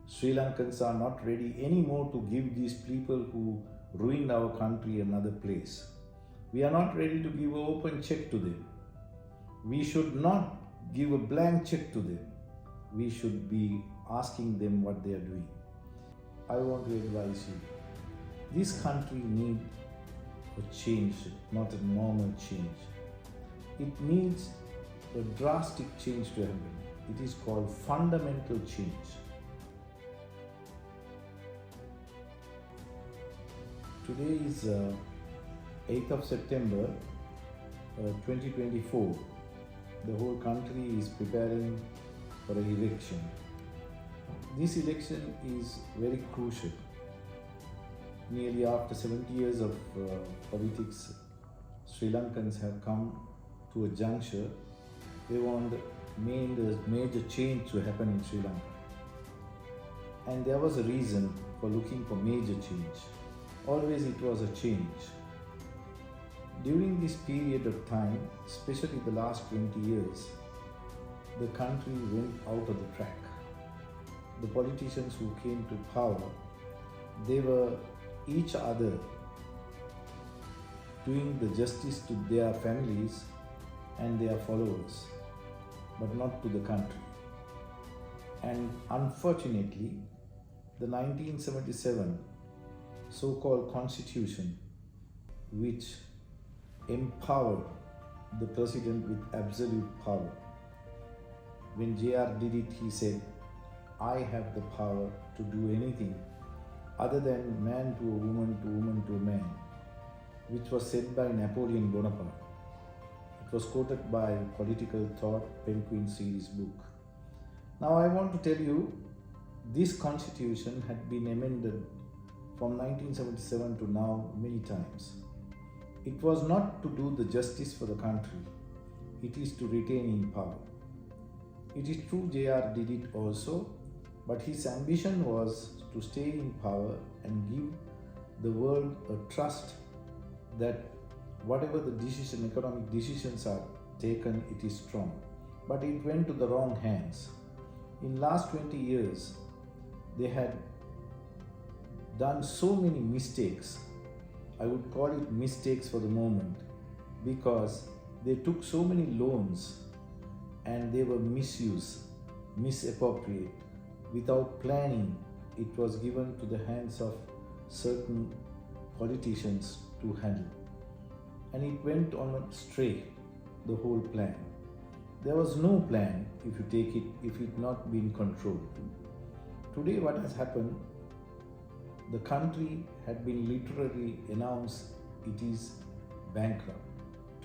Sri Lankans are not ready anymore to give these people who ruined our country another place. We are not ready to give an open check to them. We should not give a blank check to them. We should be asking them what they are doing. I want to advise you. This country needs a change, not a normal change. It needs a drastic change to happen. It is called fundamental change. Today is 8th of September 2024. The whole country is preparing for an election. This election is very crucial. Nearly after 70 years of politics, Sri Lankans have come to a juncture. They want a major change to happen in Sri Lanka. And there was a reason for looking for major change. Always it was a change. During this period of time, especially the last 20 years, the country went out of the track. The politicians who came to power, they were each other doing the justice to their families and their followers, but not to the country. And unfortunately, the 1977 so-called constitution, which empowered the president with absolute power. When JR did it, he said, I have the power to do anything other than man to a woman to woman to a man, which was said by Napoleon Bonaparte. It was quoted by Political Thought, Penguin series book. Now I want to tell you, this constitution had been amended from 1977 to now many times. It was not to do the justice for the country, it is to retain in power. It is true JR did it also, but his ambition was to stay in power and give the world a trust that whatever the economic decisions are taken, it is strong. But it went to the wrong hands. In last 20 years, they had done so many mistakes. I would call it mistakes for the moment, because they took so many loans and they were misused, misappropriate. Without planning, it was given to the hands of certain politicians to handle. And it went on astray, the whole plan. There was no plan if you take it, if it not been controlled. Today what has happened, the country had been literally announced it is bankrupt.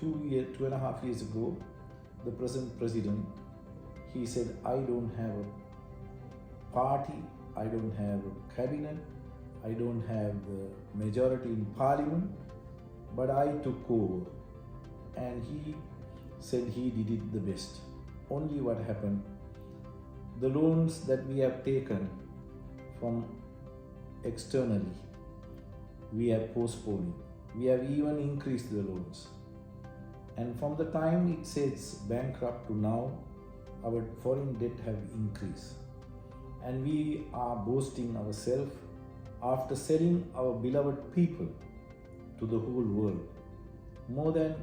2.5 years ago, the present president, he said, I don't have a party, I don't have a cabinet, I don't have the majority in parliament, but I took over. And he said he did it the best. Only what happened, the loans that we have taken from externally, we have postponed it. We have even increased the loans. And from the time it says bankrupt to now, our foreign debt have increased. And we are boasting ourselves after selling our beloved people to the whole world. More than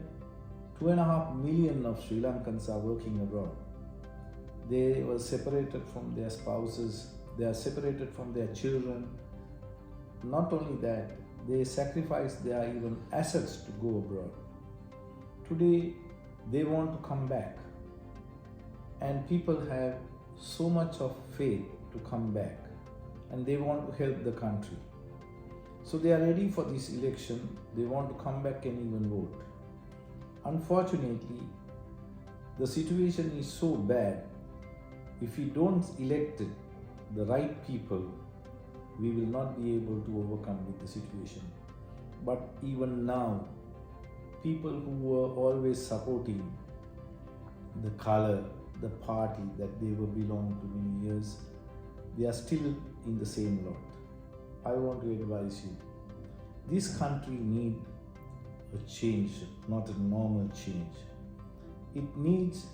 2.5 million of Sri Lankans are working abroad. They were separated from their spouses, they are separated from their children. Not only that, they sacrificed their even assets to go abroad. Today, they want to come back. And people have so much of faith to come back. And they want to help the country. So they are ready for this election. They want to come back and even vote. Unfortunately, the situation is so bad. If we don't elect the right people, we will not be able to overcome with the situation. But even now, people who were always supporting the color, the party that they were belonging to many years, they are still in the same lot. I want to advise you, this country needs a change, not a normal change. It needs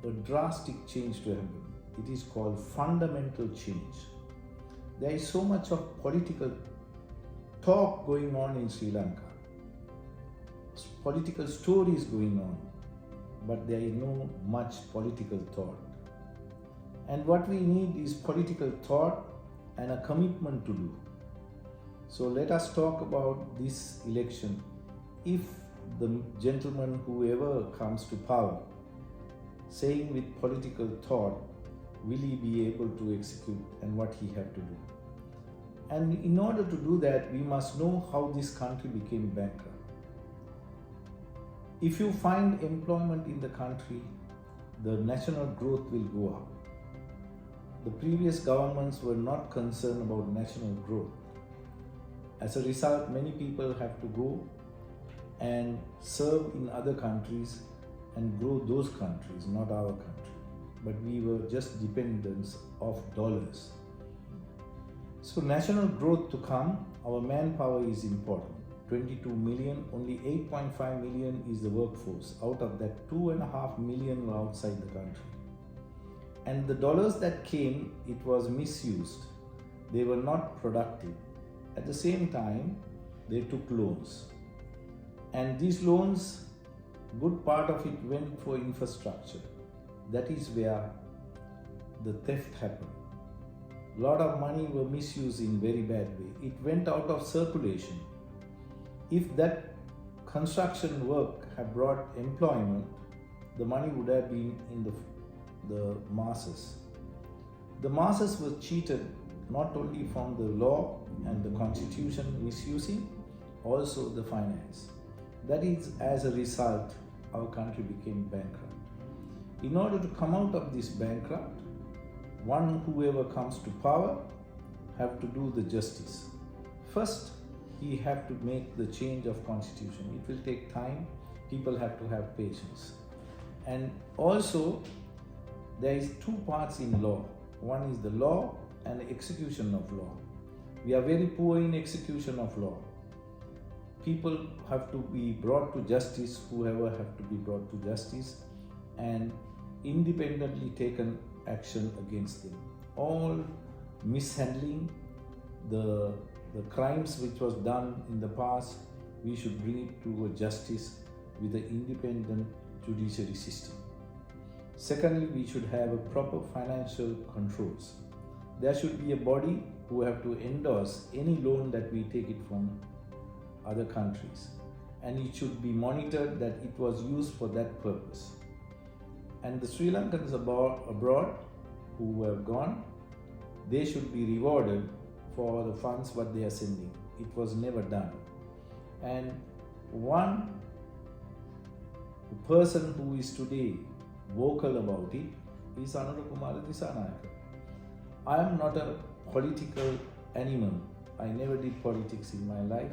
a drastic change to happen. It is called fundamental change. there is so much of political talk going on in Sri Lanka, political stories going on, but there is no much political thought. And what we need is political thought and a commitment to do. So let us talk about this election. If the gentleman, whoever comes to power, saying with political thought, will he be able to execute and what he have to do? And in order to do that, we must know how this country became bankrupt. If you find employment in the country, the national growth will go up. The previous governments were not concerned about national growth. As a result, many people have to go and serve in other countries and grow those countries, not our country. But we were just dependents of dollars. So national growth to come, our manpower is important. 22 million, only 8.5 million is the workforce. Out of that, 2.5 million were outside the country. And the dollars that came, it was misused. They were not productive. At the same time, they took loans. And these loans, good part of it went for infrastructure. That is where the theft happened. A lot of money were misused in very bad way. It went out of circulation. If that construction work had brought employment, the money would have been in the masses. The masses were cheated not only from the law and the constitution misusing, also the finance. That is, as a result, our country became bankrupt. In order to come out of this bankrupt, whoever comes to power have to do the justice. First, he have to make the change of constitution. It will take time. People have to have patience. And also, there is two parts in law. One is the law and the execution of law. We are very poor in execution of law. People have to be brought to justice, whoever have to be brought to justice, and independently taken action against them. All mishandling, the crimes which was done in the past, we should bring it to a justice with an independent judiciary system. Secondly, we should have a proper financial controls. There should be a body who have to endorse any loan that we take it from other countries, and it should be monitored that it was used for that purpose. And the Sri Lankans abroad who have gone, they should be rewarded for the funds what they are sending. It was never done. And one person who is today vocal about it is Kumudu. I am not a political animal. I never did politics in my life,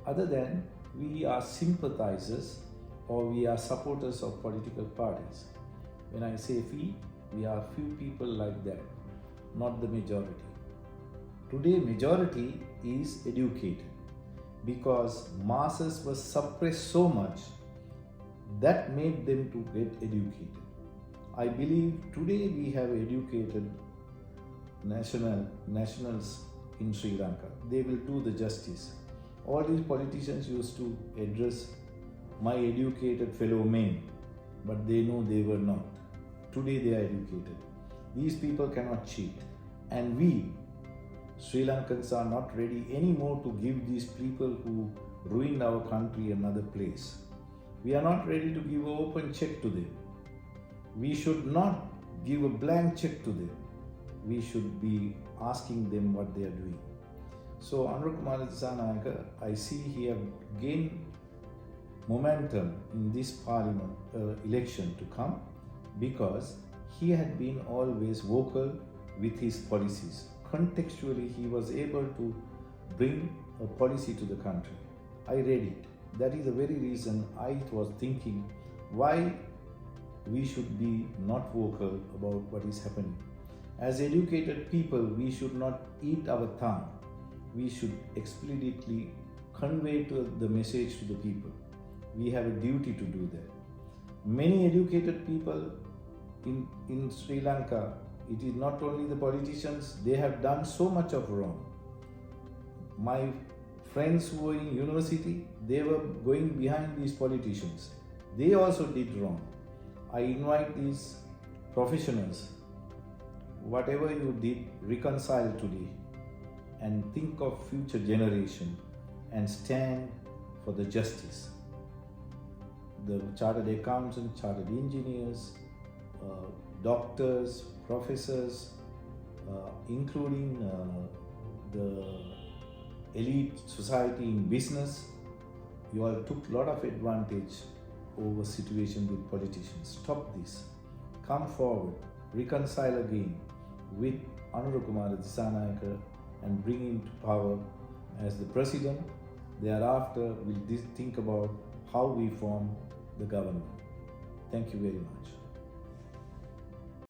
other than we are sympathizers or we are supporters of political parties. When I say we are few people like that, not the majority. Today, majority is educated because masses were suppressed so much that made them to get educated. I believe today we have educated nationals in Sri Lanka. They will do the justice. All these politicians used to address my educated fellow men, but they know they were not. Today they are educated. These people cannot cheat. And we, Sri Lankans, are not ready anymore to give these people who ruined our country another place. We are not ready to give an open check to them. We should not give a blank check to them. We should be asking them what they are doing. So, Kumudu, I see he have gained momentum in this parliament election to come because he had been always vocal with his policies. Contextually, he was able to bring a policy to the country. I read it. That is the very reason I was thinking why we should be not vocal about what is happening. As educated people, we should not eat our tongue. We should explicitly convey the message to the people. We have a duty to do that. Many educated people in Sri Lanka it is not only the politicians, they have done so much of wrong. My friends who were in university, they were going behind these politicians. They also did wrong. I invite these professionals, whatever you did, reconcile today and think of future generation and stand for the justice. The chartered accountants, chartered engineers, doctors, professors, including the elite society in business, you all took a lot of advantage over situation with politicians. Stop this. Come forward, reconcile again with Anurukumara Disanayaka and bring him to power as the president. Thereafter, we'll think about how we form the government. Thank you very much.